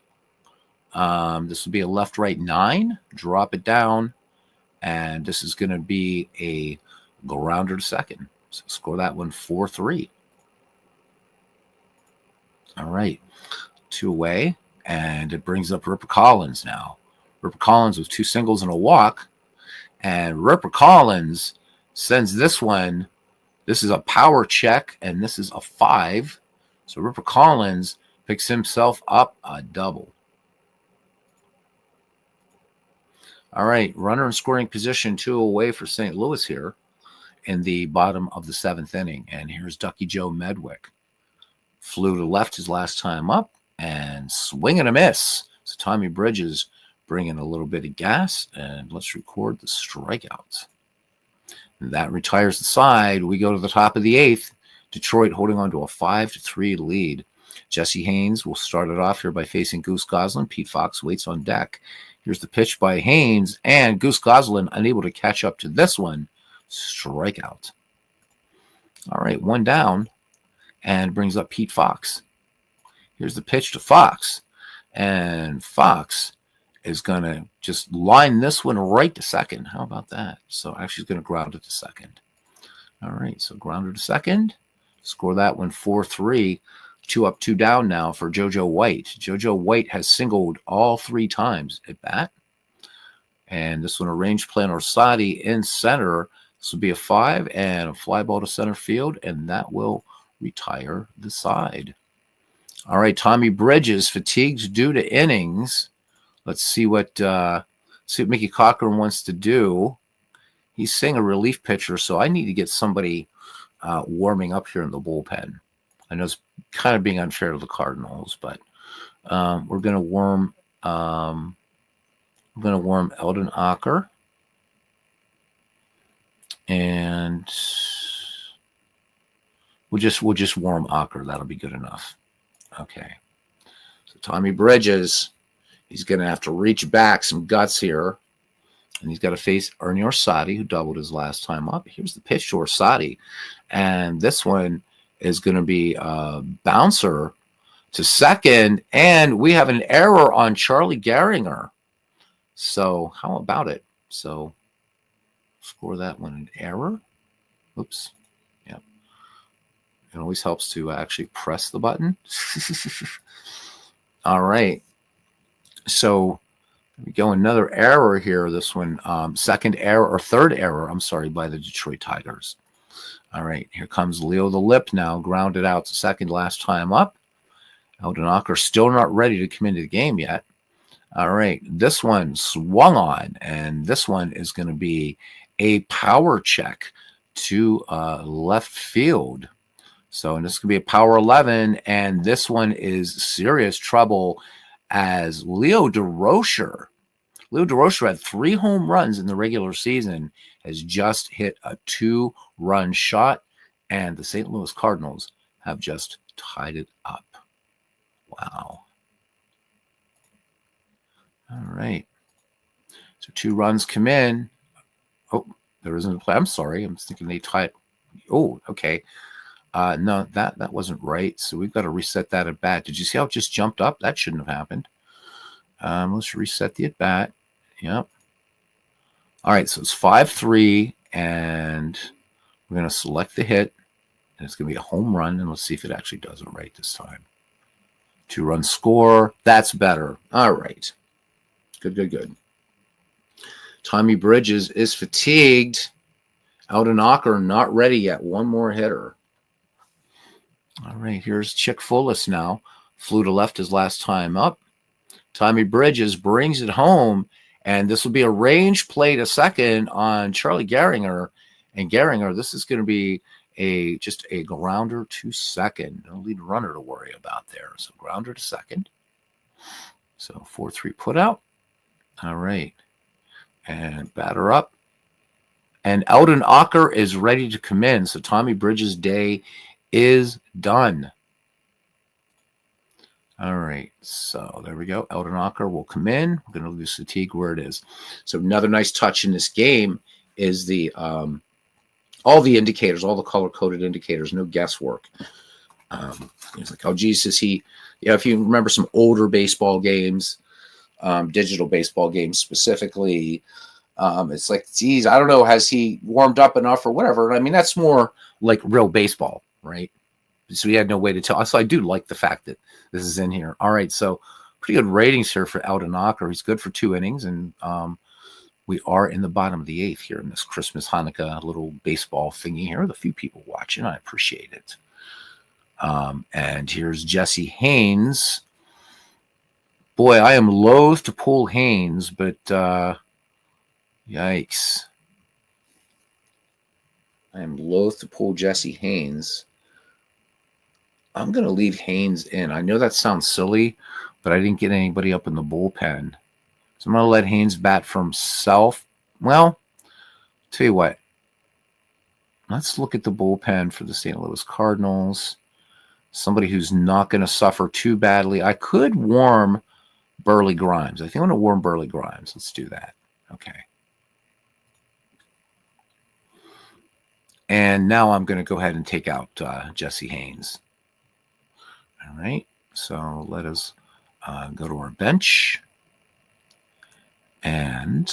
this will be a left-right 9. Drop it down. And this is going to be a grounder to second. So score that one 4-3. All right. 2 away. And it brings up Ripper Collins now. Ripper Collins with 2 singles and a walk. And Ripper Collins sends this one. This is a power check, and this is a 5. So Ripper Collins picks himself up a double. All right, runner in scoring position, 2 away for St. Louis here in the bottom of the 7th inning. And here's Ducky Joe Medwick. Flew to left his last time up and swing and a miss. So Tommy Bridges bringing a little bit of gas, and let's record the strikeout. That retires the side. We go to the top of the 8th. Detroit holding on to a 5-3 lead. Jesse Haynes will start it off here by facing Goose Goslin. Pete Fox waits on deck. Here's the pitch by Haynes, and Goose Goslin unable to catch up to this one. Strikeout. All right, 1 down, and brings up Pete Fox. Here's the pitch to Fox, and Fox is going to just line this one right to second. How about that? So actually he's going to ground it to second. All right, so grounder to second. Score that one 4-3. 2 up, 2 down now for JoJo White. JoJo White has singled all 3 times at bat. And this one, a range play on Orsatti in center. This will be a 5 and a fly ball to center field, and that will retire the side. All right, Tommy Bridges, fatigued due to innings. Let's see what Mickey Cochran wants to do. He's saying a relief pitcher, so I need to get somebody warming up here in the bullpen. I know it's kind of being unfair to the Cardinals, but we're going to warm Eldon Acker, and we'll just warm Acker. That'll be good enough. Okay. So Tommy Bridges, he's going to have to reach back some guts here. And he's got to face Ernie Orsatti, who doubled his last time up. Here's the pitch to Orsatti. And this one is going to be a bouncer to second. And we have an error on Charlie Gehringer. So how about it? So score that one an error. Oops. Yep. It always helps to actually press the button. All right. So we go another error here. This one, second error or third error, I'm sorry, by the Detroit Tigers. All right, here comes Leo the Lip now, grounded out to second last time up. Eldon Acker still not ready to come into the game yet. All right, this one swung on, and this one is going to be a power check to left field. So, and this could be a power 11, and this one is serious trouble as Leo DeRocher had 3 home runs in the regular season, has just hit a 2-run shot, and the St. Louis Cardinals have just tied it up. Wow. All right. So 2 runs come in. Oh, there isn't a play. I'm sorry. I'm thinking they tied. Oh, okay. No, that wasn't right. So we've got to reset that at bat. Did you see how it just jumped up? That shouldn't have happened. Let's reset the at bat. Yep. All right, so it's 5-3, and we're going to select the hit, and it's going to be a home run, and let's see if it actually does it right this time. 2-run score. That's better. All right. Good. Tommy Bridges is fatigued. Out a knocker, not ready yet. One more hitter. All right, here's Chick Fullis now. Flew to left his last time up. Tommy Bridges brings it home, and this will be a range play to second on Charlie Gehringer. And Gehringer, this is going to be just a grounder to second. No lead runner to worry about there. So grounder to second. So 4-3 put out. All right. And batter up. And Eldon Ocker is ready to come in. So Tommy Bridges' day is done. All right. So there we go. Eldon Ocker will come in. We're going to lose fatigue where it is. So another nice touch in this game is the all the indicators, all the color-coded indicators, no guesswork. It's like, oh, geez, is he... Yeah, if you remember some older baseball games, digital baseball games specifically, it's like, geez, I don't know, has he warmed up enough or whatever? I mean, that's more like real baseball, right? So we had no way to tell. So I do like the fact that this is in here. All right, so pretty good ratings here for Eldon Ocker. He's good for 2 innings, and we are in the bottom of the 8th here in this Christmas Hanukkah little baseball thingy here. The few people watching, I appreciate it. And here's Jesse Haynes. Boy, I am loath to pull Haynes, but yikes. I am loath to pull Jesse Haynes. I'm going to leave Haynes in. I know that sounds silly, but I didn't get anybody up in the bullpen. So I'm going to let Haynes bat for himself. Well, tell you what. Let's look at the bullpen for the St. Louis Cardinals. Somebody who's not going to suffer too badly. I could warm Burley Grimes. I think I'm going to warm Burley Grimes. Let's do that. Okay. And now I'm going to go ahead and take out Jesse Haynes. All right. So let us go to our bench. And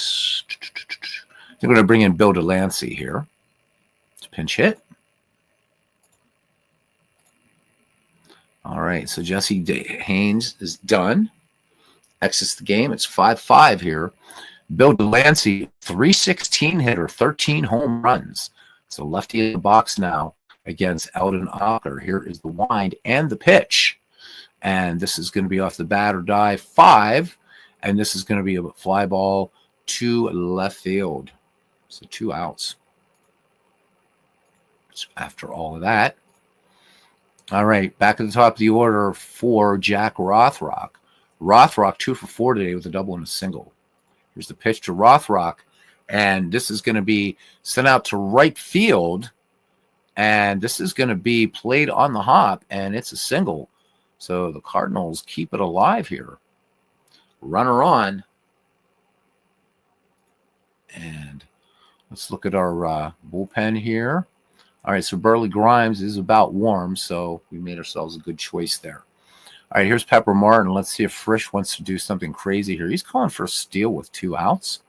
I'm going to bring in Bill Delancey here to pinch hit. All right, so Jesse Haynes is done. Exits the game. It's 5-5 here. Bill Delancey, 316 hitter, 13 home runs. So lefty in the box now against Eldon Ocker. Here is the wind and the pitch. And this is going to be off the bat or die 5. And this is going to be a fly ball to left field. So 2 outs. So after all of that. All right, back at the top of the order for Jack Rothrock. Rothrock 2 for 4 today with a double and a single. Here's the pitch to Rothrock. And this is going to be sent out to right field. And this is going to be played on the hop. And it's a single. So the Cardinals keep it alive here. Runner on. And let's look at our bullpen here. All right, so Burley Grimes is about warm, so we made ourselves a good choice there. All right, here's Pepper Martin. Let's see if Frisch wants to do something crazy here. He's calling for a steal with 2 outs.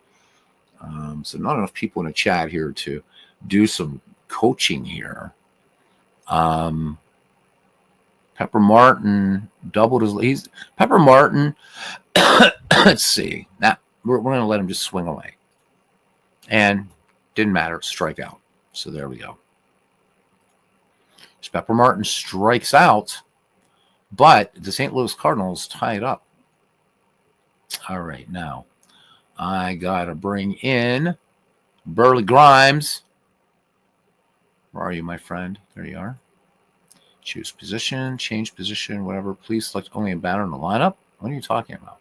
So not enough people in the chat here to do some coaching here. Pepper Martin doubled his. Pepper Martin. Let's see. Now we're going to let him just swing away, and didn't matter. Strikeout. So there we go. Pepper Martin strikes out, but the St. Louis Cardinals tie it up. All right, now I got to bring in Burley Grimes. Where are you, my friend? There you are. Choose position, change position, whatever. Please select only a batter in the lineup. What are you talking about?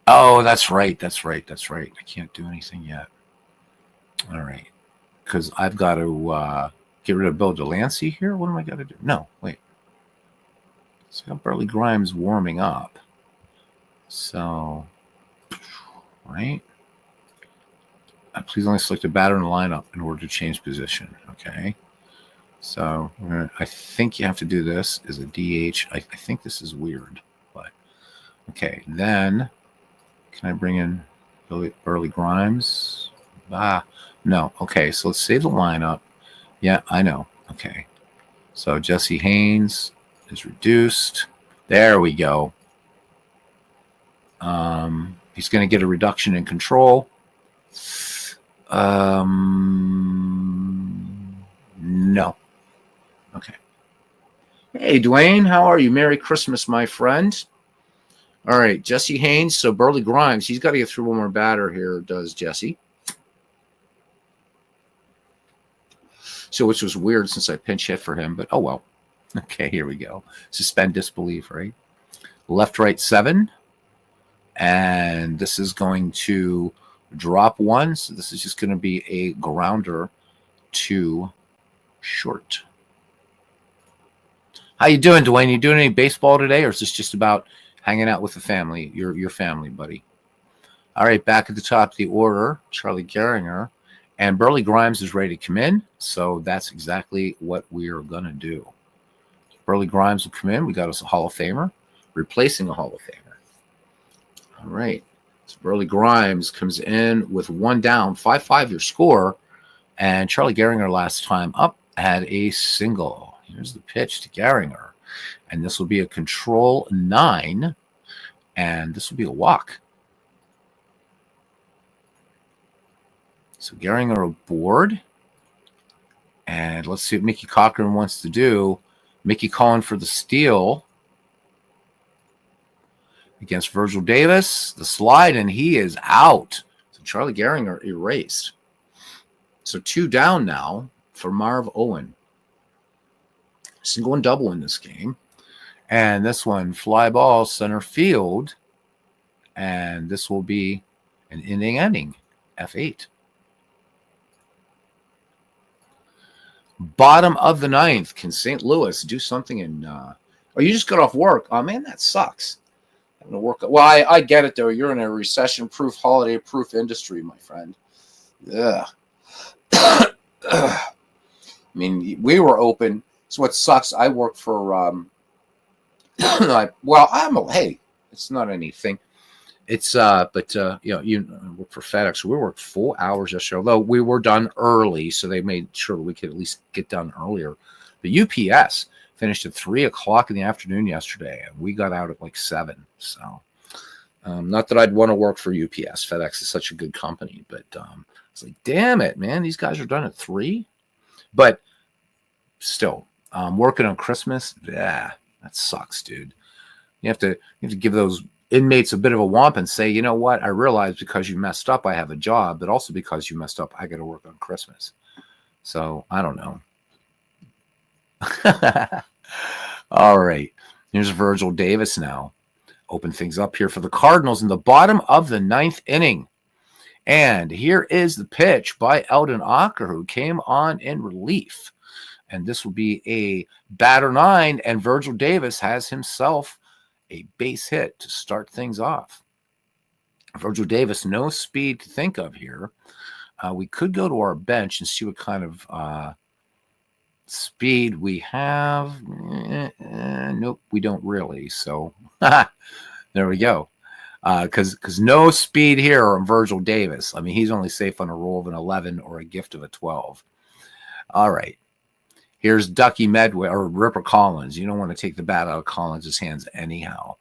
Oh, that's right. I can't do anything yet. All right, because I've got to get rid of Bill Delancey here. What am I got to do? No, wait. So I got Burley Grimes warming up. So, right. Please only select a batter in the lineup in order to change position. Okay. So I think you have to do this as a DH. I think this is weird, but okay. Then can I bring in Burley Grimes? No. Okay. So let's save the lineup. Yeah, I know. Okay. So Jesse Haynes is reduced. There we go. He's going to get a reduction in control. No. Okay. Hey, Dwayne, how are you? Merry Christmas, my friend. All right, Jesse Haynes. So Burley Grimes, he's got to get through one more batter here, does Jesse. So, which was weird since I pinch hit for him, but oh well. Okay, here we go. Suspend disbelief, right? Left, right, 7. And this is going to drop 1. So this is just going to be a grounder to short. How you doing, Dwayne? You doing any baseball today, or is this just about hanging out with the family, your family, buddy? All right, back at the top of the order, Charlie Gehringer. And Burley Grimes is ready to come in, so that's exactly what we are going to do. Burley Grimes will come in. We got us a Hall of Famer, replacing a Hall of Famer. All right. So Burley Grimes comes in with 1 down, 5-5 your score. And Charlie Gehringer last time up had a single. Here's the pitch to Gehringer. And this will be a control 9. And this will be a walk. So Gehringer aboard. And let's see what Mickey Cochran wants to do. Mickey calling for the steal against Virgil Davis. The slide, and he is out. So Charlie Gehringer erased. So 2 down now for Marv Owen. Single and double in this game. And this one, fly ball, center field. And this will be an inning ending, F8. Bottom of the 9th. Can St. Louis do something in oh, you just got off work. Oh man, that sucks. Having to work. Well, I get it though. You're in a recession-proof, holiday-proof industry, my friend. Yeah. I mean, we were open. So what sucks, I work for hey, it's not anything. It's but you work for FedEx. So we worked 4 hours yesterday, although we were done early, so they made sure we could at least get done earlier. But UPS finished at 3:00 in the afternoon yesterday, and we got out at like 7. So not that I'd want to work for UPS. FedEx is such a good company, but it's like, damn it, man, these guys are done at 3. But still, working on Christmas, yeah, that sucks, dude. You have to give those inmates a bit of a whomp and say, you know what? I realize because you messed up, I have a job, but also because you messed up, I got to work on Christmas. So I don't know. All right. Here's Virgil Davis now. Open things up here for the Cardinals in the bottom of the 9th inning. And here is the pitch by Eldon Ocker, who came on in relief. And this will be a batter 9, and Virgil Davis has himself a base hit to start things off. Virgil Davis, no speed to think of here. We could go to our bench and see what kind of speed we have. Nope, we don't really. So there we go. Because no speed here on Virgil Davis. I mean, he's only safe on a roll of an 11 or a gift of a 12. All right. Here's Ducky Medway or Ripper Collins. You don't want to take the bat out of Collins' hands anyhow.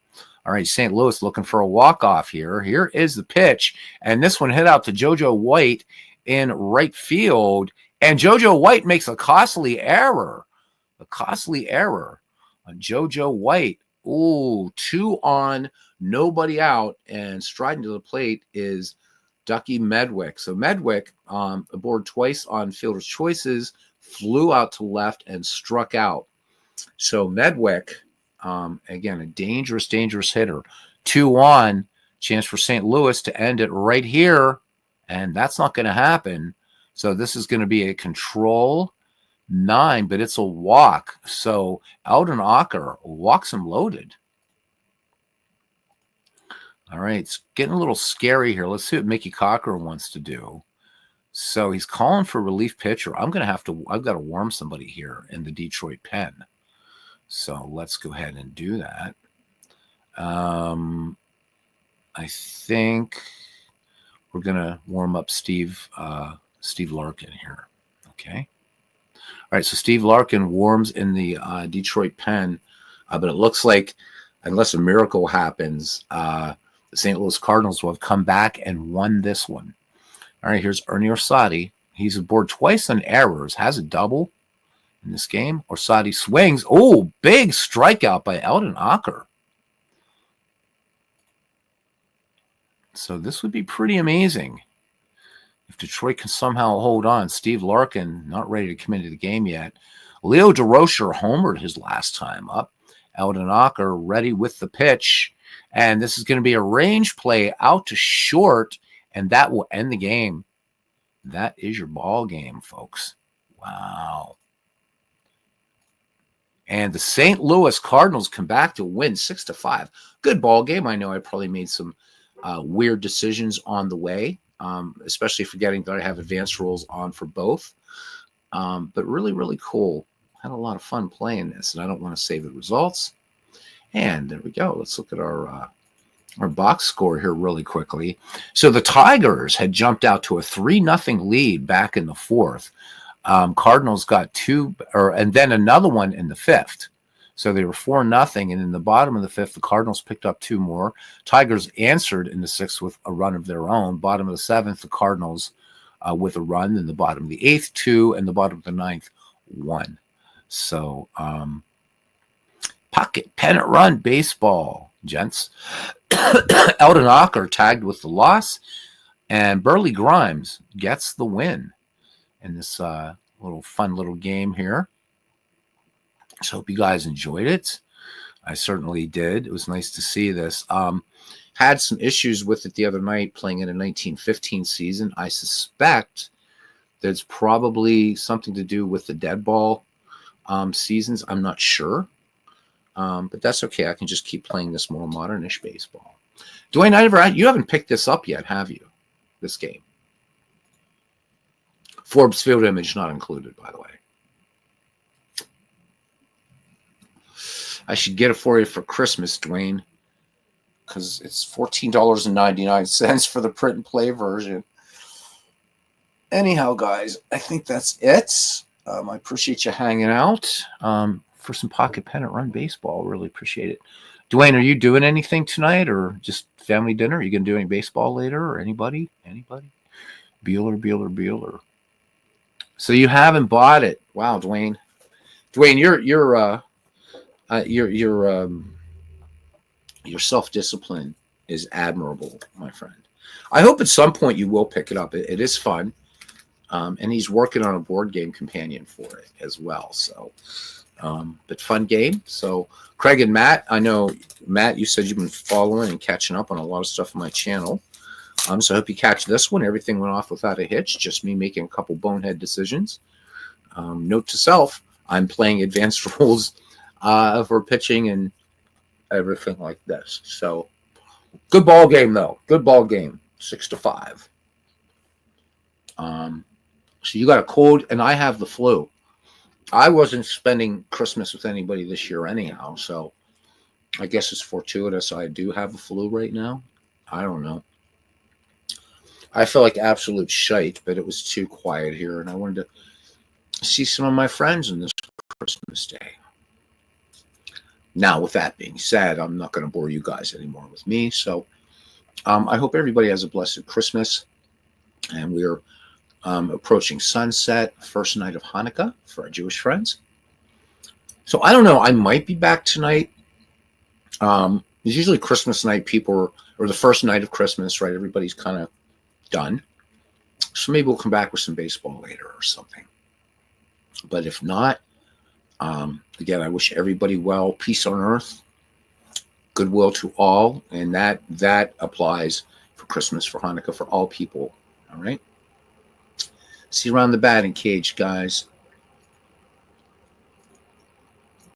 All right, St. Louis looking for a walk-off here. Here is the pitch, and this one hit out to JoJo White in right field, and JoJo White makes a costly error. A costly error on JoJo White. Ooh, 2 on, nobody out, and striding to the plate is Ducky Medwick. So Medwick aboard twice on fielder's choices, flew out to left and struck out. So Medwick, again, a dangerous hitter. 2 on, chance for St. Louis to end it right here, and that's not going to happen. So this is going to be a control 9, but it's a walk. So Eldon Ocker walks him loaded. All right, it's getting a little scary here. Let's see what Mickey Cochran wants to do. So he's calling for relief pitcher. I've got to warm somebody here in the Detroit pen. So let's go ahead and do that. I think we're going to warm up Steve Larkin here. Okay. All right, so Steve Larkin warms in the Detroit pen, but it looks like unless a miracle happens, the St. Louis Cardinals will have come back and won this one. All right, here's Ernie Orsatti. He's aboard twice on errors, has a double in this game. Orsatti swings. Oh, big strikeout by Eldon Ocker. So this would be pretty amazing if Detroit can somehow hold on. Steve Larkin not ready to come into the game yet. Leo DeRocher homered his last time up. Eldon Ocker ready with the pitch. And this is going to be a range play out to short, and that will end the game. That is your ball game, folks. Wow. And the St. Louis Cardinals come back to win 6-5. Good ball game. I know I probably made some weird decisions on the way, especially forgetting that I have advanced rules on for both. But really, really cool. Had a lot of fun playing this, and I don't want to save the results. And there we go. Let's look at our box score here really quickly. So the Tigers had jumped out to a 3-0 lead back in the fourth. Cardinals got two, and then another one in the fifth. So they were 4-0, and in the bottom of the fifth, the Cardinals picked up two more. Tigers answered in the sixth with a run of their own. Bottom of the seventh, the Cardinals with a run. In the bottom of the eighth, two, and the bottom of the ninth, one. So pocket pennant run baseball, gents. Eldon Ocker tagged with the loss, and Burley Grimes gets the win in this fun little game here. So hope you guys enjoyed it. I certainly did. It was nice to see this. Had some issues with it the other night playing in a 1915 season. I suspect there's probably something to do with the dead ball seasons. I'm not sure. But that's okay. I can just keep playing this more modernish baseball. Dwayne, you haven't picked this up yet, have you? This game. Forbes Field Image not included, by the way. I should get it for you for Christmas, Dwayne, because it's $14.99 for the print and play version. Anyhow, guys, I think that's it. I appreciate you hanging out for some pocket pennant run baseball. Really appreciate it. Dwayne, are you doing anything tonight or just family dinner? Are you going to do any baseball later or anybody? Bueller. So you haven't bought it. Wow, Dwayne. Dwayne, your self-discipline is admirable, my friend. I hope at some point you will pick it up. It is fun. And he's working on a board game companion for it as well. So, but fun game. So Craig and Matt, I know, Matt, you said you've been following and catching up on a lot of stuff on my channel. So I hope you catch this one. Everything went off without a hitch. Just me making a couple bonehead decisions. Note to self, I'm playing advanced rules for pitching and everything like this. So good ball game, though. Good ball game. 6-5. So you got a cold, and I have the flu. I wasn't spending Christmas with anybody this year anyhow, so I guess it's fortuitous I do have the flu right now. I don't know. I felt like absolute shite, but it was too quiet here, and I wanted to see some of my friends on this Christmas Day. Now, with that being said, I'm not going to bore you guys anymore with me, so I hope everybody has a blessed Christmas, and we're approaching sunset, first night of Hanukkah for our Jewish friends. So I don't know. I might be back tonight. It's usually Christmas night. People or the first night of Christmas, right? Everybody's kind of done. So maybe we'll come back with some baseball later or something. But if not, again, I wish everybody well, peace on earth, goodwill to all, and that applies for Christmas, for Hanukkah, for all people. All right. See you around the batting cage, guys.